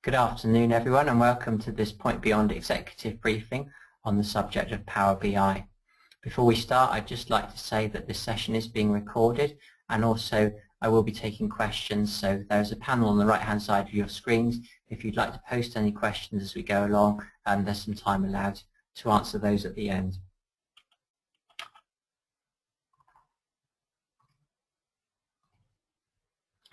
Good afternoon, everyone, and welcome to this Point Beyond executive briefing on the subject of Power BI. Before we start, I'd just like to say that this session is being recorded, and also I will be taking questions, so there's a panel on the right-hand side of your screens. If you'd like to post any questions as we go along, there's some time allowed to answer those at the end.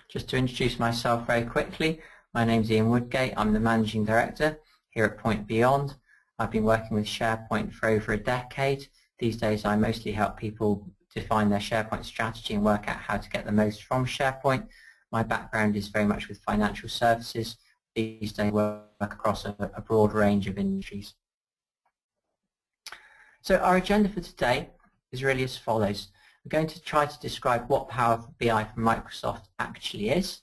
Just to introduce myself very quickly, my name's Ian Woodgate. I'm the Managing Director here at Point Beyond. I've been working with SharePoint for over a decade. These days I mostly help people define their SharePoint strategy and work out how to get the most from SharePoint. My background is very much with financial services. These days I work across a broad range of industries. So our agenda for today is really as follows. We're going to try to describe what Power BI from Microsoft actually is,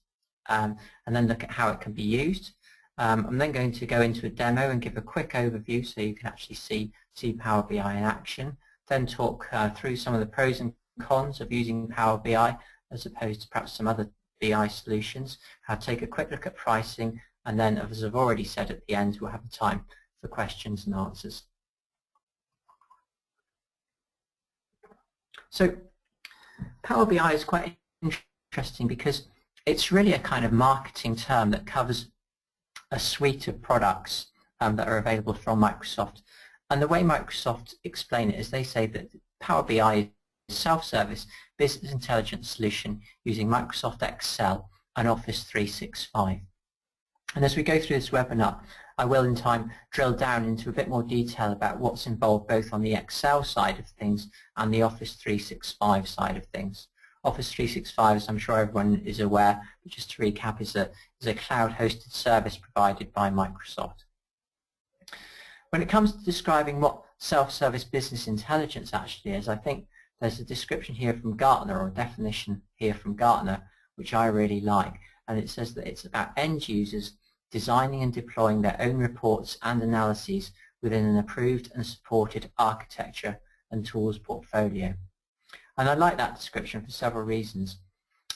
and then look at how it can be used. I'm then going to go into a demo and give a quick overview so you can actually see Power BI in action, then talk through some of the pros and cons of using Power BI as opposed to perhaps some other BI solutions. I'll take a quick look at pricing, and then, as I've already said at the end, we'll have time for questions and answers. So Power BI is quite interesting because it's really a kind of marketing term that covers a suite of products that are available from Microsoft. And the way Microsoft explain it is they say that Power BI is a self-service business intelligence solution using Microsoft Excel and Office 365. And as we go through this webinar, I will in time drill down into a bit more detail about what's involved both on the Excel side of things and the Office 365 side of things. Office 365, as I'm sure everyone is aware, but just to recap, is a cloud-hosted service provided by Microsoft. When it comes to describing what self-service business intelligence actually is, I think there's a description here from Gartner, or a definition here from Gartner, which I really like, and it says that it's about end users designing and deploying their own reports and analyses within an approved and supported architecture and tools portfolio. And I like that description for several reasons.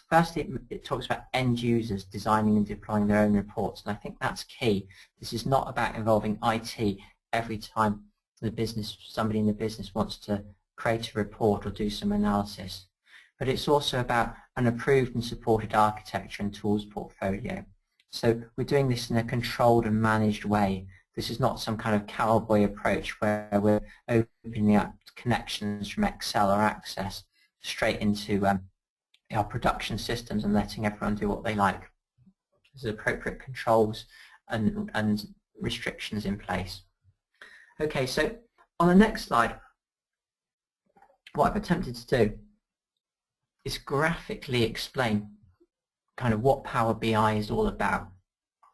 Firstly, it talks about end users designing and deploying their own reports, and I think that's key. This is not about involving IT every time somebody in the business wants to create a report or do some analysis. But it's also about an approved and supported architecture and tools portfolio. So we're doing this in a controlled and managed way. This is not some kind of cowboy approach where we're opening up connections from Excel or Access straight into our production systems and letting everyone do what they like. There's appropriate controls and restrictions in place. Okay, so on the next slide, what I've attempted to do is graphically explain kind of what Power BI is all about.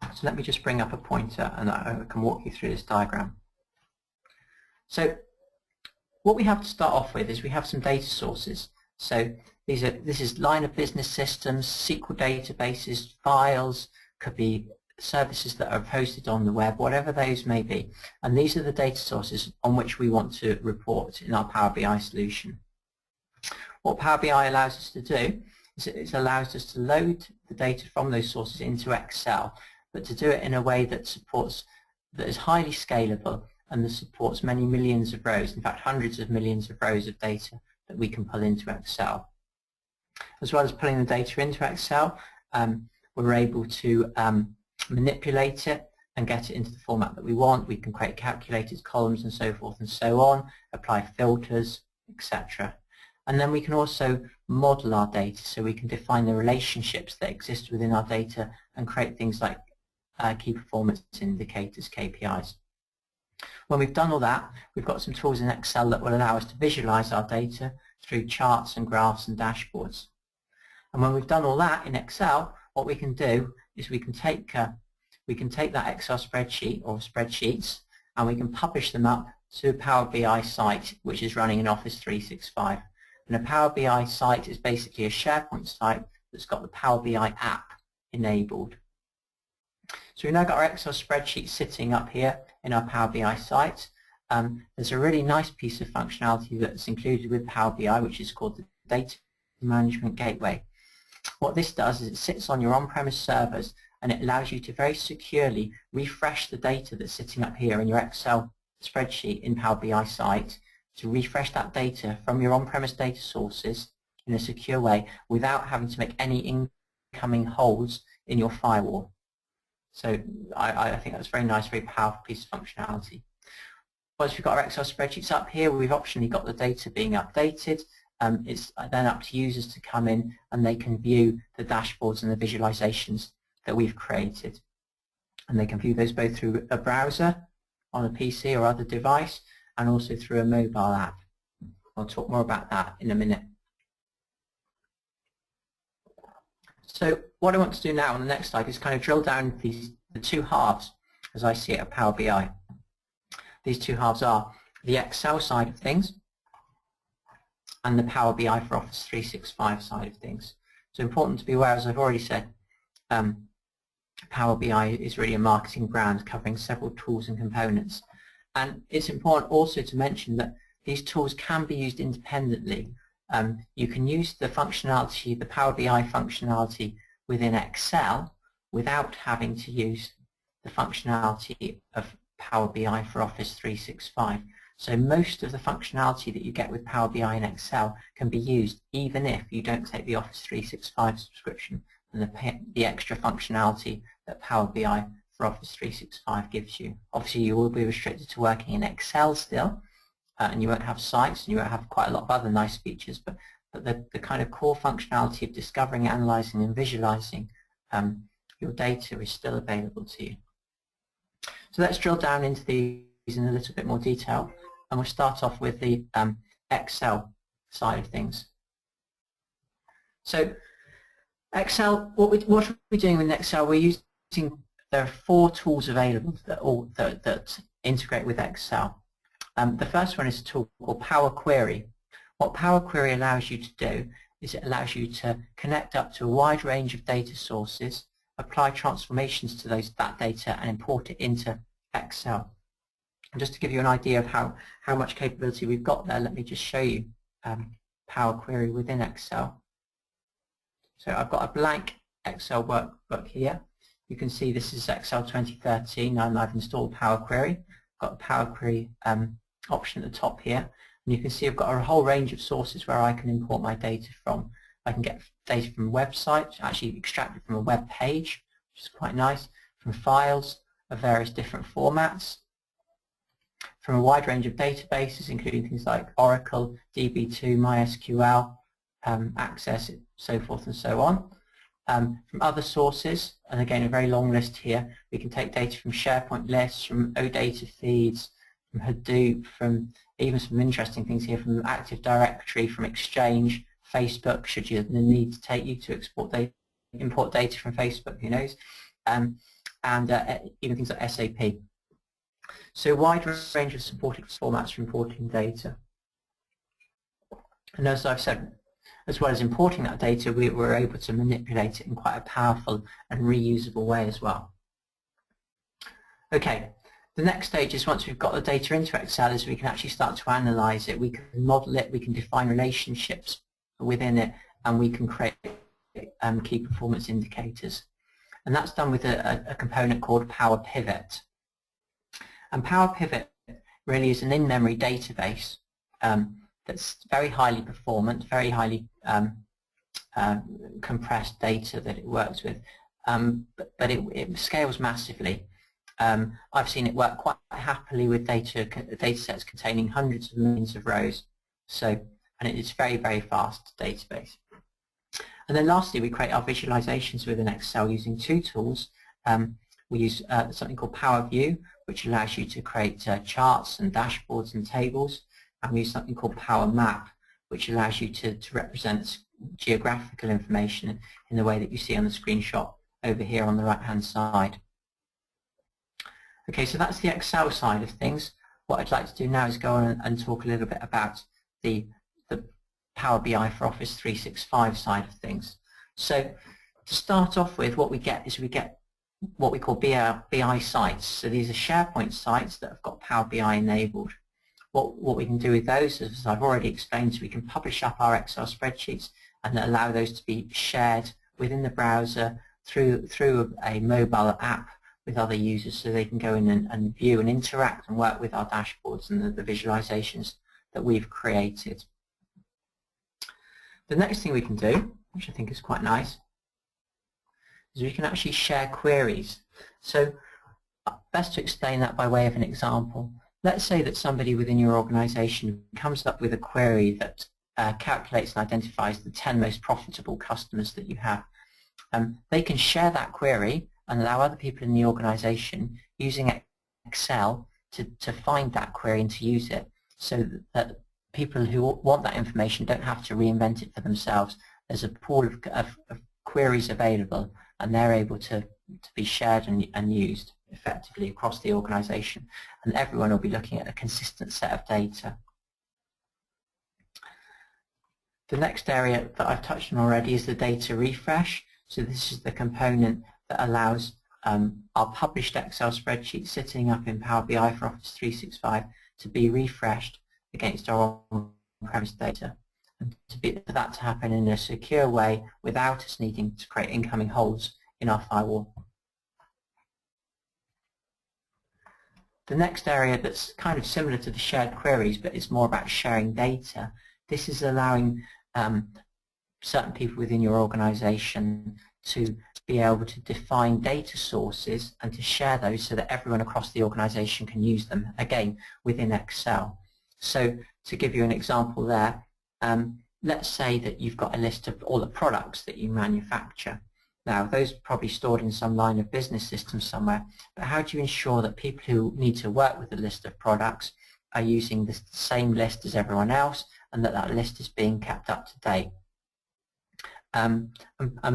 So let me just bring up a pointer and I can walk you through this diagram. So what we have to start off with is we have some data sources. So this is line of business systems, SQL databases, files, could be services that are hosted on the web, whatever those may be. And these are the data sources on which we want to report in our Power BI solution. What Power BI allows us to do is it allows us to load the data from those sources into Excel, but to do it in a way that is highly scalable and that supports many millions of rows, in fact hundreds of millions of rows of data that we can pull into Excel. As well as pulling the data into Excel, we're able to manipulate it and get it into the format that we want. We can create calculated columns and so forth and so on, apply filters, etc. And then we can also model our data, so we can define the relationships that exist within our data and create things like key performance indicators, KPIs. When we've done all that, we've got some tools in Excel that will allow us to visualize our data through charts and graphs and dashboards. And when we've done all that in Excel, what we can do is we can take that Excel spreadsheet or spreadsheets and we can publish them up to a Power BI site which is running in Office 365. And a Power BI site is basically a SharePoint site that's got the Power BI app enabled. So we've now got our Excel spreadsheet sitting up here in our Power BI site. There's a really nice piece of functionality that's included with Power BI which is called the Data Management Gateway. What this does is it sits on your on-premise servers and it allows you to very securely refresh the data that's sitting up here in your Excel spreadsheet in Power BI site, to refresh that data from your on-premise data sources in a secure way without having to make any incoming holes in your firewall. So I think that's very nice, very powerful piece of functionality. Once we've got our Excel spreadsheets up here, we've optionally got the data being updated. It's then up to users to come in and they can view the dashboards and the visualizations that we've created. And they can view those both through a browser on a PC or other device and also through a mobile app. I'll talk more about that in a minute. So what I want to do now on the next slide is kind of drill down the two halves as I see it at Power BI. These two halves are the Excel side of things and the Power BI for Office 365 side of things. So important to be aware, as I've already said, Power BI is really a marketing brand covering several tools and components. And it's important also to mention that these tools can be used independently. You can use the functionality, the Power BI functionality within Excel without having to use the functionality of Power BI for Office 365. So most of the functionality that you get with Power BI and Excel can be used even if you don't take the Office 365 subscription and the extra functionality that Power BI for Office 365 gives you. Obviously you will be restricted to working in Excel still, and you won't have sites and you won't have quite a lot of other nice features, but the kind of core functionality of discovering, analyzing and visualizing your data is still available to you. So let's drill down into these in a little bit more detail, and we'll start off with the Excel side of things. So Excel, what are we doing with Excel? We're using, there are 4 tools available that integrate with Excel. The first one is a tool called Power Query. What Power Query allows you to do is it allows you to connect up to a wide range of data sources, apply transformations to that data and import it into Excel. And just to give you an idea of how much capability we've got there, let me just show you Power Query within Excel. So I've got a blank Excel workbook here. You can see this is Excel 2013 and I've installed Power Query. I've got the Power Query option at the top here. And you can see I've got a whole range of sources where I can import my data from. I can get data from websites, actually extracted from a web page, which is quite nice, from files of various different formats, from a wide range of databases, including things like Oracle, DB2, MySQL, Access, so forth and so on. From other sources, and again a very long list here, we can take data from SharePoint lists, from OData feeds, from Hadoop, from even some interesting things here from Active Directory, from Exchange, Facebook, should you need to take you to import data from Facebook, who knows, and even things like SAP. So a wide range of supported formats for importing data. And as I've said, as well as importing that data, we were able to manipulate it in quite a powerful and reusable way as well. Okay, the next stage is once we've got the data into Excel is we can actually start to analyze it, we can model it, we can define relationships within it, and we can create key performance indicators. And that's done with a component called Power Pivot. And Power Pivot really is an in-memory database that's very highly performant, very highly compressed data that it works with, but it scales massively. I've seen it work quite happily with data sets containing hundreds of millions of rows. So, and it's very, very fast database. And then lastly, we create our visualizations within Excel using 2 tools. We use something called Power View, which allows you to create charts and dashboards and tables. And we use something called Power Map, which allows you to represent geographical information in the way that you see on the screenshot over here on the right-hand side. Okay, so that's the Excel side of things. What I'd like to do now is go on and talk a little bit about the Power BI for Office 365 side of things. So to start off with, what we get is we get what we call BI sites. So these are SharePoint sites that have got Power BI enabled. What we can do with those, as I've already explained, is we can publish up our Excel spreadsheets and allow those to be shared within the browser through a mobile app with other users, so they can go in and view and interact and work with our dashboards and the visualizations that we've created. The next thing we can do, which I think is quite nice, is we can actually share queries. So best to explain that by way of an example. Let's say that somebody within your organization comes up with a query that calculates and identifies the 10 most profitable customers that you have. They can share that query and allow other people in the organization using Excel to find that query and to use it, so that people who want that information don't have to reinvent it for themselves. There's a pool of queries available, and they're able to be shared and used effectively across the organization, and everyone will be looking at a consistent set of data. The next area that I've touched on already is the data refresh. So this is the component that allows our published Excel spreadsheet sitting up in Power BI for Office 365 to be refreshed against our on-premise data, and for that to happen in a secure way without us needing to create incoming holes in our firewall. The next area that's kind of similar to the shared queries, but it's more about sharing data. This is allowing certain people within your organization to be able to define data sources and to share those so that everyone across the organization can use them, again, within Excel. So to give you an example there, let's say that you've got a list of all the products that you manufacture. Now, those are probably stored in some line of business system somewhere, but how do you ensure that people who need to work with a list of products are using the same list as everyone else, and that list is being kept up to date? And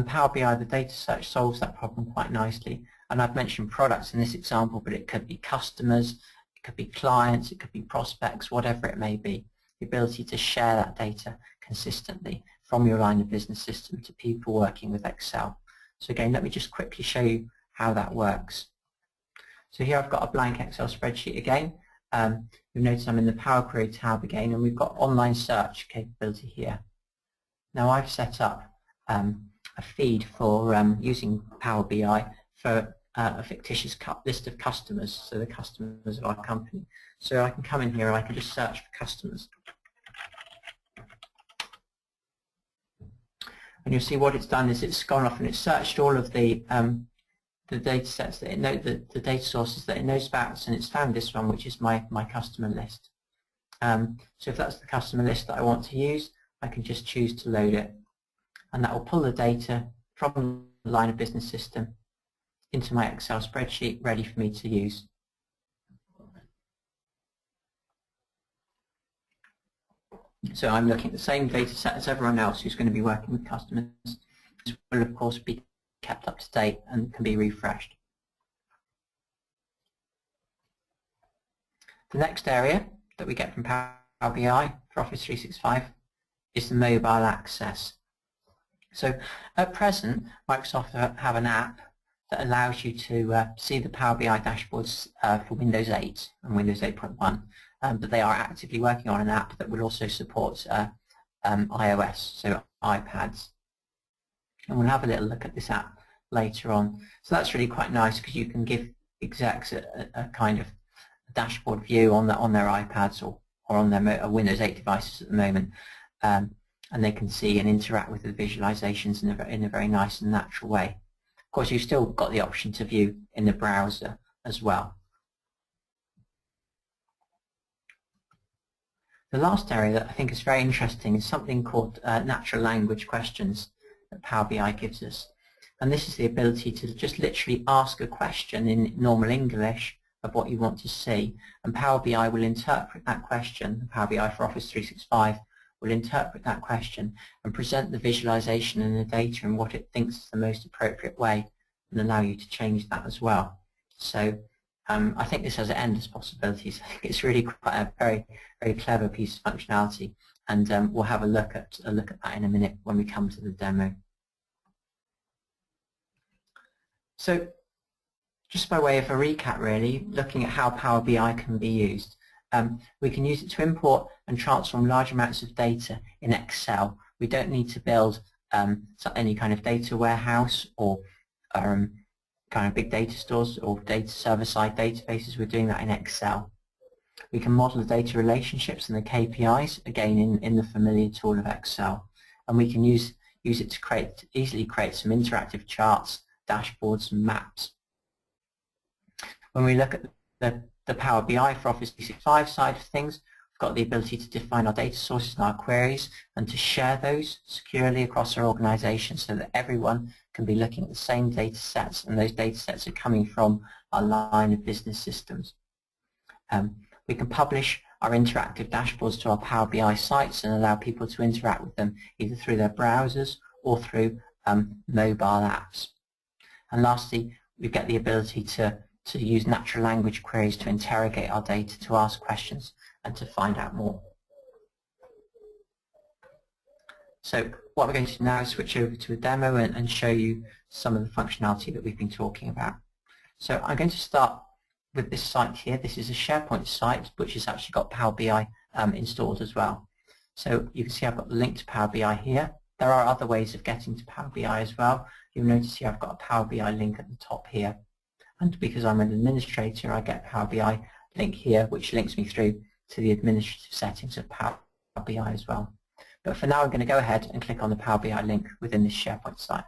Power BI, the data search, solves that problem quite nicely. And I've mentioned products in this example, but it could be customers, it could be clients, it could be prospects, whatever it may be. The ability to share that data consistently from your line of business system to people working with Excel. So again, let me just quickly show you how that works. So here I've got a blank Excel spreadsheet again. You'll notice I'm in the Power Query tab again, and we've got online search capability here. Now I've set up a feed for using Power BI for a fictitious list of customers, so the customers of our company. So I can come in here and I can just search for customers. And you'll see what it's done is it's gone off and it's searched all of the data sets that it knows, the data sources that it knows about, and it's found this one, which is my customer list. So if that's the customer list that I want to use, I can just choose to load it, and that will pull the data from the line of business system into my Excel spreadsheet ready for me to use. So I'm looking at the same data set as everyone else who's going to be working with customers. This will of course be kept up to date and can be refreshed. The next area that we get from Power BI for Office 365 is the mobile access. So at present, Microsoft have an app that allows you to see the Power BI dashboards for Windows 8 and Windows 8.1, but they are actively working on an app that will also support iOS, so iPads. And we'll have a little look at this app later on. So that's really quite nice because you can give execs a kind of dashboard view on their iPads or on their Windows 8 devices at the moment. And they can see and interact with the visualizations in a very nice and natural way. Of course, you've still got the option to view in the browser as well. The last area that I think is very interesting is something called natural language questions that Power BI gives us. And this is the ability to just literally ask a question in normal English of what you want to see. And Power BI will interpret that question, Power BI for Office 365, will interpret that question and present the visualization and the data in what it thinks is the most appropriate way, and allow you to change that as well. So I think this has endless possibilities. I think it's really quite a very, very clever piece of functionality, and we'll have a look at that in a minute when we come to the demo. So just by way of a recap really, looking at how Power BI can be used. We can use it to import and transform large amounts of data in Excel. We don't need to build any kind of data warehouse or kind of big data stores or data server-side databases, we're doing that in Excel. We can model the data relationships and the KPIs, again in the familiar tool of Excel. And we can use it to easily create some interactive charts, dashboards and maps. When we look at the Power BI for Office 365 side of things, we've got the ability to define our data sources and our queries and to share those securely across our organization so that everyone can be looking at the same data sets, and those data sets are coming from our line of business systems. We can publish our interactive dashboards to our Power BI sites and allow people to interact with them either through their browsers or through mobile apps. And lastly, we get the ability to use natural language queries to interrogate our data, to ask questions and to find out more. So what we're going to do now is switch over to a demo and show you some of the functionality that we've been talking about. So I'm going to start with this site here. This is a SharePoint site which has actually got Power BI installed as well. So you can see I've got the link to Power BI here. There are other ways of getting to Power BI as well. You'll notice here I've got a Power BI link at the top here. And because I'm an administrator, I get Power BI link here, which links me through to the administrative settings of Power BI as well. But for now, I'm going to go ahead and click on the Power BI link within this SharePoint site.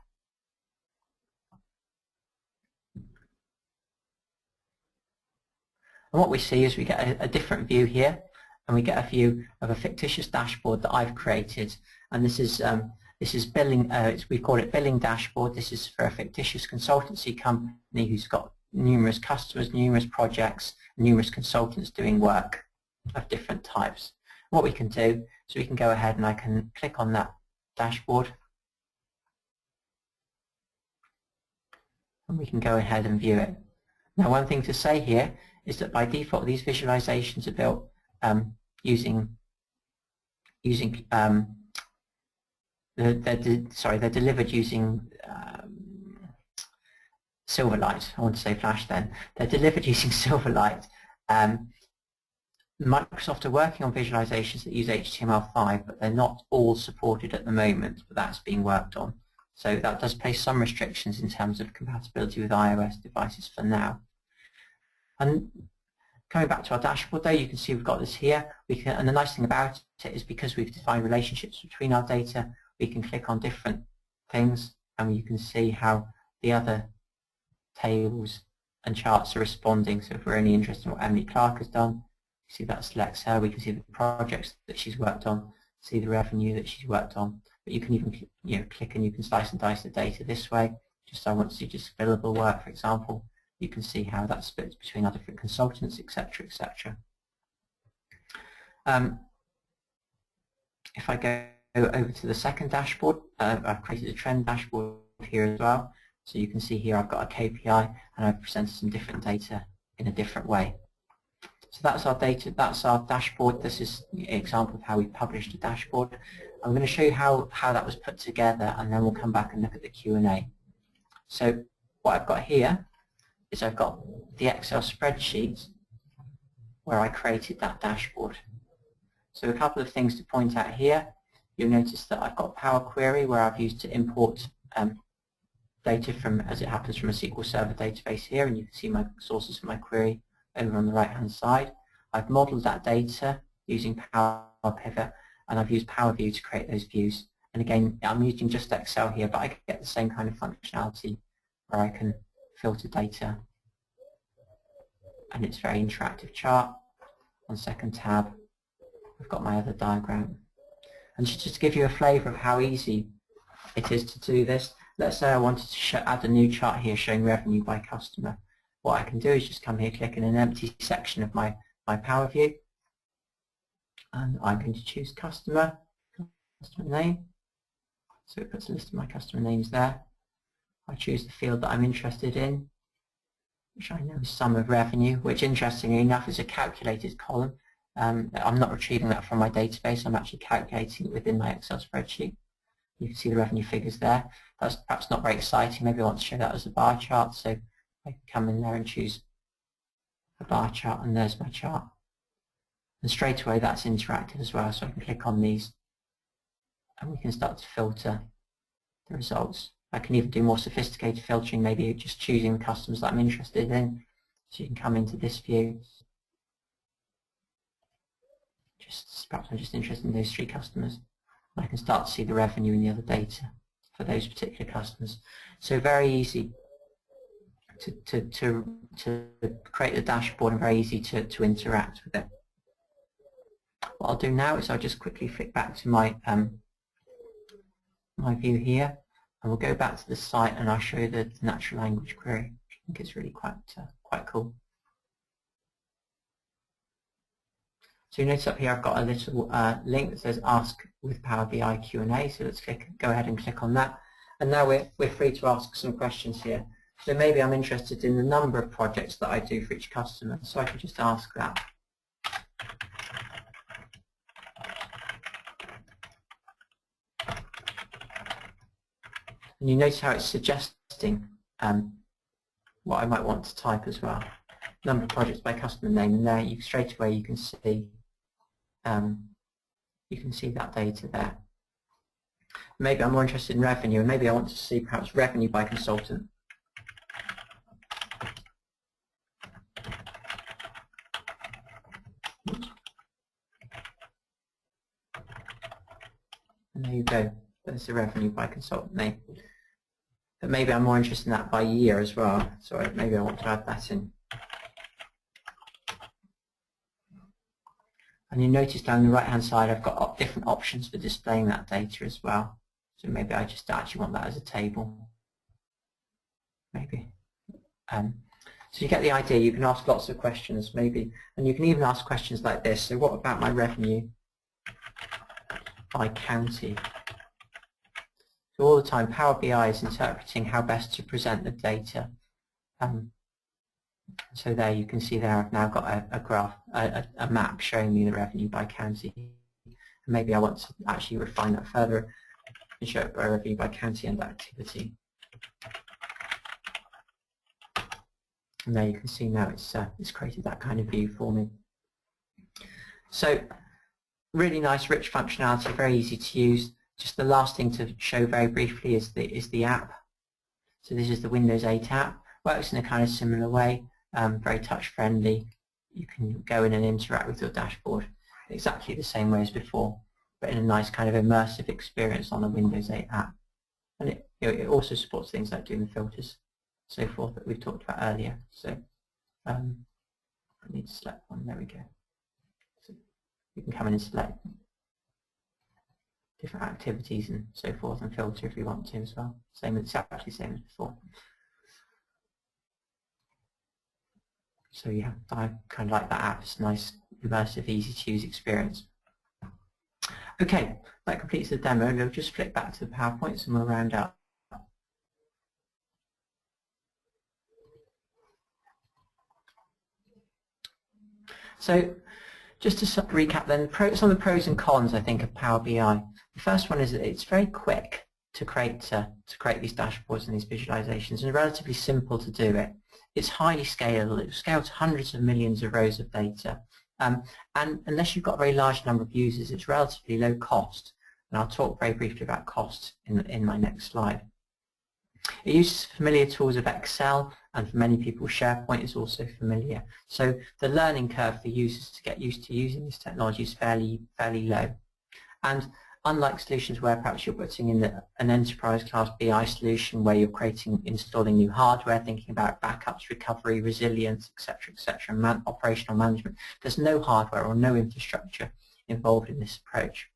And what we see is we get a different view here, and we get a view of a fictitious dashboard that I've created. And this is billing. We call it billing dashboard. This is for a fictitious consultancy company who's got numerous customers, numerous projects, numerous consultants doing work of different types. What we can do is we can go ahead and I can click on that dashboard, and we can go ahead and view it. Now, one thing to say here is that by default these visualizations are built they're delivered using Silverlight. I want to say Flash then. They're delivered using Silverlight. Microsoft are working on visualizations that use HTML5, but they're not all supported at the moment, but that's being worked on. So that does place some restrictions in terms of compatibility with iOS devices for now. And coming back to our dashboard though, you can see we've got this here. And the nice thing about it is because we've defined relationships between our data, we can click on different things and you can see how the other tables and charts are responding. So if we're only interested in what Emily Clark has done, you see that selects her. We can see the projects that she's worked on, see the revenue that she's worked on. But you can even click and you can slice and dice the data this way. Just I want to see just billable work, for example. You can see how that splits between our different consultants, etc., etc. If I go over to the second dashboard, I've created a trend dashboard here as well. So you can see here I've got a KPI and I've presented some different data in a different way. So that's our data, that's our dashboard. This is an example of how we published a dashboard. I'm going to show you how that was put together, and then we'll come back and look at the Q&A. So what I've got here is I've got the Excel spreadsheet where I created that dashboard. So a couple of things to point out here. You'll notice that I've got Power Query where I've used to import data from, as it happens, from a SQL Server database here, and you can see my sources for my query over on the right hand side. I've modeled that data using Power Pivot, and I've used Power View to create those views. And again, I'm using just Excel here, but I can get the same kind of functionality where I can filter data, and it's a very interactive chart. On second tab, I've got my other diagram. And just to give you a flavour of how easy it is to do this, let's say I wanted to add a new chart here showing revenue by customer. What I can do is just come here, click in an empty section of my Power View, and I'm going to choose customer name. So it puts a list of my customer names there. I choose the field that I'm interested in, which I know is sum of revenue, which interestingly enough is a calculated column. I'm not retrieving that from my database, I'm actually calculating it within my Excel spreadsheet. You can see the revenue figures there. That's perhaps not very exciting. Maybe I want to show that as a bar chart, so I can come in there and choose a bar chart, and there's my chart. And straight away that's interactive as well, so I can click on these and we can start to filter the results I can even do more sophisticated filtering, maybe just choosing the customers that I'm interested in. So you can come into this view. Perhaps I'm just interested in those 3 customers. I can start to see the revenue and the other data for those particular customers. So very easy to create the dashboard and very easy to interact with it. What I'll do now is I'll just quickly flick back to my my view here, and we'll go back to the site and I'll show you the natural language query. I think it's really quite cool. So you notice up here I've got a little link that says Ask with Power BI Q&A. So let's go ahead and click on that. And now we're free to ask some questions here. So maybe I'm interested in the number of projects that I do for each customer. So I can just ask that. And you notice how it's suggesting what I might want to type as well. Number of projects by customer name, and there straight away you can see that data there. Maybe I'm more interested in revenue, and maybe I want to see perhaps revenue by consultant. And there you go. There's the revenue by consultant name. But maybe I'm more interested in that by year as well. So maybe I want to add that in. And you notice down the right hand side I've got different options for displaying that data as well. So maybe I just actually want that as a table. Maybe. So you get the idea. You can ask lots of questions maybe, and you can even ask questions like this. So what about my revenue by county? So all the time Power BI is interpreting how best to present the data. So there you can see there I've now got a graph, a map showing me the revenue by county. And maybe I want to actually refine that further and show it by revenue by county and activity. And there you can see now it's created that kind of view for me. So really nice, rich functionality, very easy to use. Just the last thing to show very briefly is the app. So this is the Windows 8 app. Works in a kind of similar way, very touch friendly. You can go in and interact with your dashboard exactly the same way as before, but in a nice kind of immersive experience on a Windows 8 app. And it also supports things like doing the filters, so forth that we've talked about earlier. So I need to select one. There we go. So you can come in and select different activities and so forth and filter if you want to as well. It's actually the same as before. So yeah, I kind of like that app. It's a nice, immersive, easy to use experience. Okay, that completes the demo. We'll just flick back to the PowerPoints and we'll round up. So just to recap then, some of the pros and cons I think of Power BI. The first one is that it's very quick to create these dashboards and these visualizations, and relatively simple to do it. It's highly scalable. It scales to hundreds of millions of rows of data, and unless you've got a very large number of users, it's relatively low cost. And I'll talk very briefly about cost in my next slide. It uses familiar tools of Excel, and for many people SharePoint is also familiar. So the learning curve for users to get used to using this technology is fairly low. And unlike solutions where perhaps you're putting in an enterprise class BI solution where you're installing new hardware, thinking about backups, recovery, resilience, etc., operational management, there's no hardware or no infrastructure involved in this approach.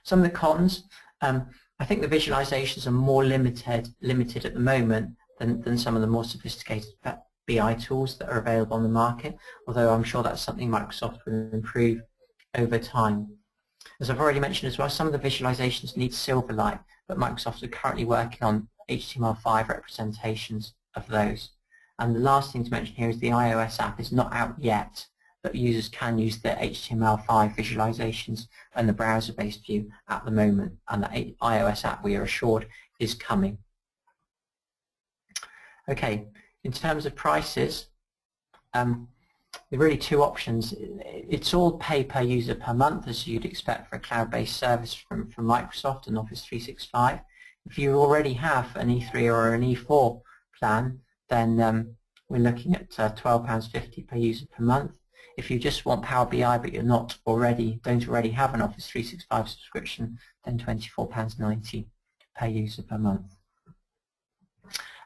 Some of the cons, I think the visualizations are more limited at the moment than some of the more sophisticated BI tools that are available on the market, although I'm sure that's something Microsoft will improve over time. As I've already mentioned as well, some of the visualizations need Silverlight, but Microsoft are currently working on HTML5 representations of those. And the last thing to mention here is the iOS app is not out yet, but users can use the HTML5 visualizations and the browser-based view at the moment, and the iOS app, we are assured, is coming. Okay, in terms of prices, there are really two options. It's all pay per user per month, as you'd expect for a cloud-based service from Microsoft and Office 365. If you already have an E3 or an E4 plan, then we're looking at £12.50 per user per month. If you just want Power BI but you're don't already have an Office 365 subscription, then £24.90 per user per month.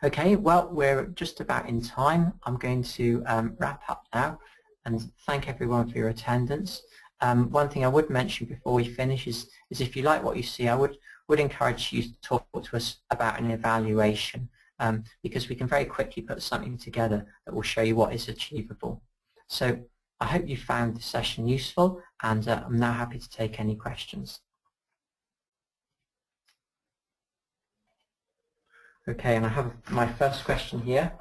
Okay, well, we're just about in time. I'm going to wrap up now and thank everyone for your attendance. One thing I would mention before we finish is if you like what you see, I would encourage you to talk to us about an evaluation, because we can very quickly put something together that will show you what is achievable. So I hope you found this session useful, and I'm now happy to take any questions. Okay, and I have my first question here,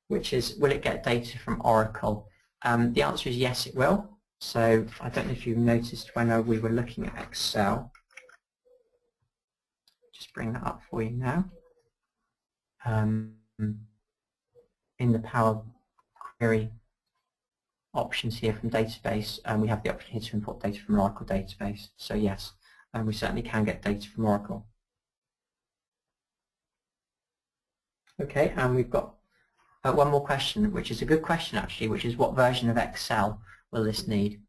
which is, will it get data from Oracle? The answer is yes, it will. So I don't know if you've noticed when we were looking at Excel. Just bring that up for you now. In the Power Query options here from database, we have the option here to import data from an Oracle database. So yes, we certainly can get data from Oracle. Okay, and we've got one more question, which is a good question actually, which is what version of Excel will this need?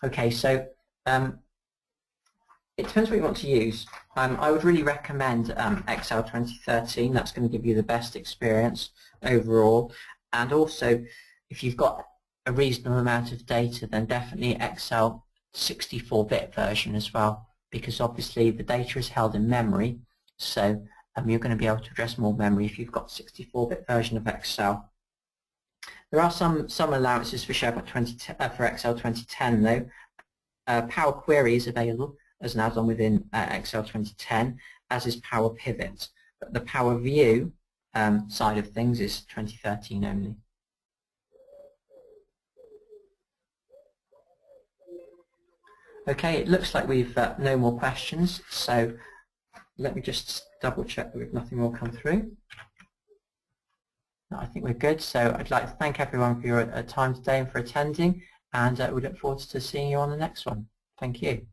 Okay, so it depends what you want to use. I would really recommend Excel 2013. That's going to give you the best experience overall. And also, if you've got a reasonable amount of data, then definitely Excel 64-bit version as well, because obviously the data is held in memory, so you're going to be able to address more memory if you've got 64-bit version of Excel. There are some allowances for for Excel 2010 though. Power Query is available as an add-on within Excel 2010, as is Power Pivot. But the Power View side of things is 2013 only. Okay, it looks like we've no more questions, so let me just double check that we've nothing more come through. No, I think we're good, so I'd like to thank everyone for your time today and for attending, and we look forward to seeing you on the next one. Thank you.